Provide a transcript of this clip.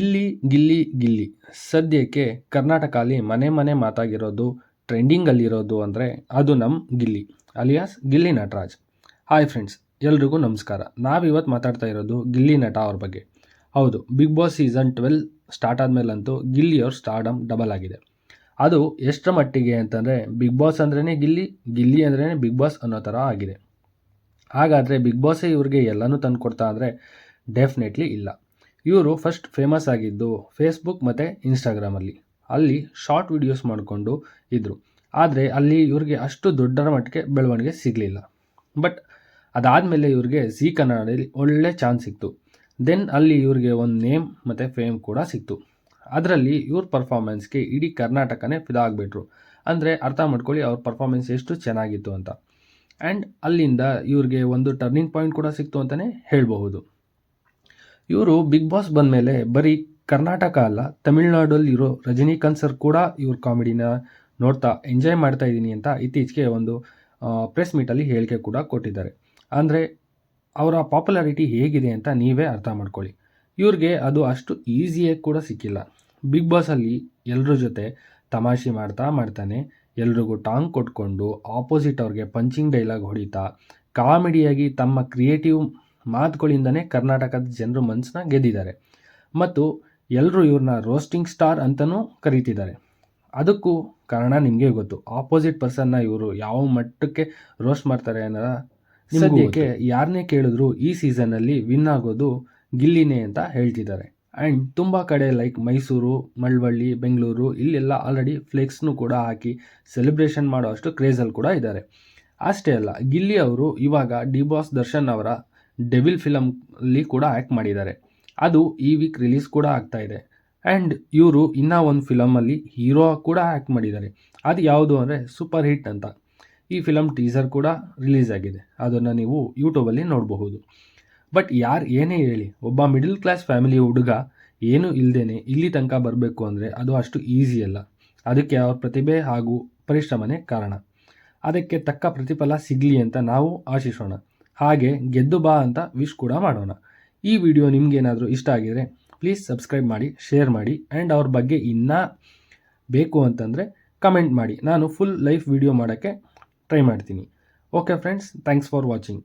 ಗಿಲ್ಲಿ ಗಿಲ್ಲಿ ಗಿಲ್ಲಿ ಸದ್ಯಕ್ಕೆ ಕರ್ನಾಟಕದಲ್ಲಿ ಮನೆ ಮನೆ ಮಾತಾಗಿರೋದು, ಟ್ರೆಂಡಿಂಗಲ್ಲಿರೋದು ಅಂದರೆ ಅದು ನಮ್ಮ Gilli alias Gilli Nataraj. Hi friends, ಎಲ್ರಿಗೂ ನಮಸ್ಕಾರ. ನಾವಿವತ್ತು ಮಾತಾಡ್ತಾ ಇರೋದು ಗಿಲ್ಲಿ ನಟ ಅವ್ರ ಬಗ್ಗೆ. ಹೌದು, ಬಿಗ್ ಬಾಸ್ ಸೀಸನ್ 12 ಸ್ಟಾರ್ಟ್ ಆದಮೇಲಂತೂ ಗಿಲ್ಲಿಯವ್ರ ಸ್ಟಾರ್ಡಮ್ ಡಬಲ್ ಆಗಿದೆ. ಅದು ಎಷ್ಟರ ಮಟ್ಟಿಗೆ ಅಂತಂದರೆ ಬಿಗ್ ಬಾಸ್ ಅಂದ್ರೇ ಗಿಲ್ಲಿ, ಗಿಲ್ಲಿ ಅಂದ್ರೇ ಬಿಗ್ ಬಾಸ್ ಅನ್ನೋ ಥರ ಆಗಿದೆ. ಹಾಗಾದರೆ ಬಿಗ್ ಬಾಸೇ ಇವ್ರಿಗೆ ಎಲ್ಲನೂ ತಂದು ಕೊಡ್ತಾ ಅಂದರೆ ಡೆಫಿನೆಟ್ಲಿ ಇಲ್ಲ. ಇವರು ಫಸ್ಟ್ ಫೇಮಸ್ ಆಗಿದ್ದು ಫೇಸ್ಬುಕ್ ಮತ್ತು ಇನ್ಸ್ಟಾಗ್ರಾಮಲ್ಲಿ. ಅಲ್ಲಿ ಶಾರ್ಟ್ ವಿಡಿಯೋಸ್ ಮಾಡಿಕೊಂಡು ಇದ್ದರು. ಆದರೆ ಅಲ್ಲಿ ಇವ್ರಿಗೆ ಅಷ್ಟು ದೊಡ್ಡರ ಮಟ್ಟಿಗೆ ಬೆಳವಣಿಗೆ ಸಿಗಲಿಲ್ಲ. ಬಟ್ ಅದಾದಮೇಲೆ ಇವ್ರಿಗೆ ಝೀ ಕನ್ನಡದಲ್ಲಿ ಒಳ್ಳೆ ಚಾನ್ಸ್ ಸಿಕ್ತು. ದೆನ್ ಅಲ್ಲಿ ಇವ್ರಿಗೆ ಒಂದು ನೇಮ್ ಮತ್ತು ಫೇಮ್ ಕೂಡ ಸಿಕ್ತು. ಅದರಲ್ಲಿ ಇವ್ರ ಪರ್ಫಾರ್ಮೆನ್ಸ್ಗೆ ಇಡೀ ಕರ್ನಾಟಕನೇ ಫಿದಾ ಆಗಿಬಿಟ್ರು. ಅಂದರೆ ಅರ್ಥ ಮಾಡ್ಕೊಳ್ಳಿ ಅವ್ರ ಪರ್ಫಾರ್ಮೆನ್ಸ್ ಎಷ್ಟು ಚೆನ್ನಾಗಿತ್ತು ಅಂತ. ಆ್ಯಂಡ್ ಅಲ್ಲಿಂದ ಇವ್ರಿಗೆ ಒಂದು ಟರ್ನಿಂಗ್ ಪಾಯಿಂಟ್ ಕೂಡ ಸಿಕ್ತು ಅಂತಲೇ ಹೇಳಬಹುದು. ಇವರು ಬಿಗ್ ಬಾಸ್ ಬಂದಮೇಲೆ ಬರೀ ಕರ್ನಾಟಕ ಅಲ್ಲ, ತಮಿಳ್ನಾಡಲ್ಲಿರೋ ರಜನಿಕಾಂತ್ ಸರ್ ಕೂಡ ಇವ್ರ ಕಾಮಿಡಿನ ನೋಡ್ತಾ ಎಂಜಾಯ್ ಮಾಡ್ತಾ ಇದ್ದೀನಿ ಅಂತ ಇತ್ತೀಚೆಗೆ ಒಂದು ಪ್ರೆಸ್ ಮೀಟಲ್ಲಿ ಹೇಳಿಕೆ ಕೂಡ ಕೊಟ್ಟಿದ್ದಾರೆ. ಅಂದರೆ ಅವರ ಪಾಪ್ಯುಲಾರಿಟಿ ಹೇಗಿದೆ ಅಂತ ನೀವೇ ಅರ್ಥ ಮಾಡ್ಕೊಳ್ಳಿ. ಇವ್ರಿಗೆ ಅದು ಅಷ್ಟು ಈಸಿಯಾಗಿ ಕೂಡ ಸಿಕ್ಕಿಲ್ಲ. ಬಿಗ್ ಬಾಸಲ್ಲಿ ಎಲ್ಲರ ಜೊತೆ ತಮಾಷೆ ಮಾಡ್ತಾನೆ ಎಲ್ರಿಗೂ ಟಾಂಗ್ ಕೊಟ್ಕೊಂಡು ಆಪೋಸಿಟ್ ಅವ್ರಿಗೆ ಪಂಚಿಂಗ್ ಡೈಲಾಗ್ ಹೊಡಿತಾ ಕಾಮಿಡಿಯಾಗಿ ತಮ್ಮ ಕ್ರಿಯೇಟಿವ್ ಮಾತುಗಳಿಂದನೇ ಕರ್ನಾಟಕದ ಜನರು ಮನಸ್ಸನ್ನ ಗೆದ್ದಿದ್ದಾರೆ. ಮತ್ತು ಎಲ್ಲರೂ ಇವ್ರನ್ನ ರೋಸ್ಟಿಂಗ್ ಸ್ಟಾರ್ ಅಂತಲೂ ಕರೀತಿದ್ದಾರೆ. ಅದಕ್ಕೂ ಕಾರಣ ನಿಮಗೆ ಗೊತ್ತು. ಆಪೋಸಿಟ್ ಪರ್ಸನ್ನ ಇವರು ಯಾವ ಮಟ್ಟಕ್ಕೆ ರೋಸ್ಟ್ ಮಾಡ್ತಾರೆ ಅನ್ನೋದ ಸದ್ಯಕ್ಕೆ ಯಾರನ್ನೇ ಕೇಳಿದ್ರು ಈ ಸೀಸನ್ನಲ್ಲಿ ವಿನ್ ಆಗೋದು ಗಿಲ್ಲಿನೇ ಅಂತ ಹೇಳ್ತಿದ್ದಾರೆ. ಆ್ಯಂಡ್ ತುಂಬ ಕಡೆ ಲೈಕ್ ಮೈಸೂರು, ಮಳವಳ್ಳಿ, ಬೆಂಗಳೂರು ಇಲ್ಲೆಲ್ಲ ಆಲ್ರೆಡಿ ಫ್ಲೆಕ್ಸ್ನು ಕೂಡ ಹಾಕಿ ಸೆಲೆಬ್ರೇಷನ್ ಮಾಡೋ ಅಷ್ಟು ಕ್ರೇಜಲ್ಲಿ ಕೂಡ ಇದ್ದಾರೆ. ಅಷ್ಟೇ ಅಲ್ಲ, ಗಿಲ್ಲಿ ಅವರು ಇವಾಗ ಡಿ ಬಾಸ್ ದರ್ಶನ್ ಅವರ ಡೆವಿಲ್ ಫಿಲಮ್ಲಿ ಕೂಡ ಆ್ಯಕ್ಟ್ ಮಾಡಿದ್ದಾರೆ. ಅದು ಈ ವೀಕ್ ರಿಲೀಸ್ ಕೂಡ ಆಗ್ತಾ ಇದೆ. ಆ್ಯಂಡ್ ಇವರು ಇನ್ನೂ ಒಂದು ಫಿಲಮಲ್ಲಿ ಹೀರೋ ಕೂಡ ಆ್ಯಕ್ಟ್ ಮಾಡಿದ್ದಾರೆ. ಅದು ಯಾವುದು ಅಂದರೆ ಸೂಪರ್ ಹಿಟ್ ಅಂತ. ಈ ಫಿಲಮ್ ಟೀಸರ್ ಕೂಡ ರಿಲೀಸ್ ಆಗಿದೆ. ಅದನ್ನು ನೀವು ಯೂಟ್ಯೂಬಲ್ಲಿ ನೋಡಬಹುದು. ಬಟ್ ಯಾರು ಏನೇ ಹೇಳಿ, ಒಬ್ಬ ಮಿಡಲ್ ಕ್ಲಾಸ್ ಫ್ಯಾಮಿಲಿ ಹುಡುಗ ಏನೂ ಇಲ್ಲದೇನೆ ಇಲ್ಲಿ ತನಕ ಬರಬೇಕು ಅಂದರೆ ಅದು ಅಷ್ಟು ಈಸಿ ಅಲ್ಲ. ಅದಕ್ಕೆ ಅವ್ರ ಪ್ರತಿಭೆ ಹಾಗೂ ಪರಿಶ್ರಮನೇ ಕಾರಣ. ಅದಕ್ಕೆ ತಕ್ಕ ಪ್ರತಿಫಲ ಸಿಗಲಿ ಅಂತ ನಾವು ಆಶಿಸೋಣ. ಹಾಗೆ ಗೆದ್ದು ಬಾ ಅಂತ ವಿಶ್ ಕೂಡ ಮಾಡೋಣ. ಈ ವಿಡಿಯೋ ನಿಮಗೇನಾದರೂ ಇಷ್ಟ ಆಗಿದರೆ ಪ್ಲೀಸ್ ಸಬ್ಸ್ಕ್ರೈಬ್ ಮಾಡಿ, ಶೇರ್ ಮಾಡಿ. ಆ್ಯಂಡ್ ಅವ್ರ ಬಗ್ಗೆ ಇನ್ನೂ ಬೇಕು ಅಂತಂದರೆ ಕಮೆಂಟ್ ಮಾಡಿ. ನಾನು ಫುಲ್ ಲೈಫ್ ವಿಡಿಯೋ ಮಾಡೋಕ್ಕೆ ಟ್ರೈ ಮಾಡ್ತೀನಿ. Okay friends, thanks for watching.